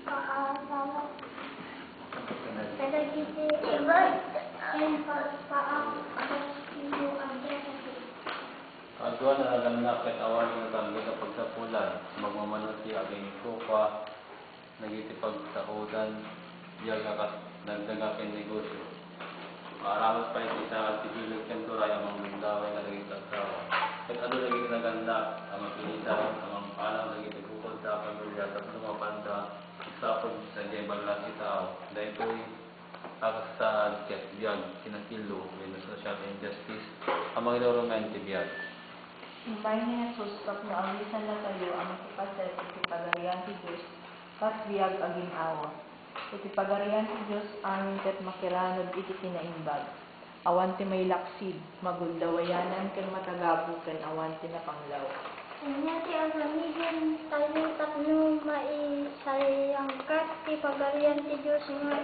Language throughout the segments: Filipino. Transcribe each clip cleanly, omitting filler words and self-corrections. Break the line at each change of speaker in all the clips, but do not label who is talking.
pagkakasala. Kadagiti iba and pagpaak pagkakasiyo ang dresses.
Adwa na naganda kahit awan ng tanggi kapag sa pulan, magmamanati aging kupa, nagitipag sa udan, diyaga nagdagakin negosyo. Maaramat pa ito sa tipilig kenturay amang mindaway na naging tagsawa. Kahit ano lagi naganda, amang pilisan, amang palang naging bukod sa pamilya, at lumapanda, isapod sa jebal lang si tao. Dahil ito'y akasaad ket biyag kinakilo, with social injustice, amang inurumen ti biyag.
Imbay ni Jesus, pag naawisan na kayo ang makipaset iti pagarian ti Diyos, kas biyag aging awa. Iti pagarian ti Diyos amin ket makiranod iti kinaimbag. Awan ti may laksid, maguldawayanan ken matagabo ken awan ti napanglaw.
Kanya ti agamigin tayo tapno maisayangkat ti pagarian ti Diyos nga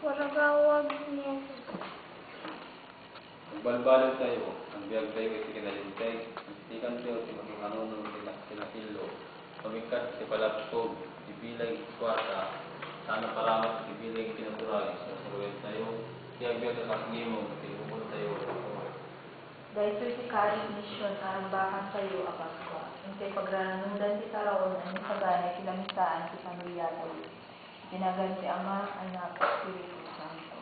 waragawag ni Jesus.
Balbalog tayo, ang biyag tayo iti kinalintay, ikan tayo ti makikanunong kinakilo, pamikat ti palapsog, ipilay kwarta, sana paramat ipilay kinaturay, susuruin tayo, tiyag biyag at kasgimo, iti ubod tayo.
Dahil ti karing misyon arambakan kayo apaswa. Ang kay pagranundan ti taraon ang sagana kilamisaan ti pamilya tayo. Tinagan ti Ama, Anak, Espiritu Santo.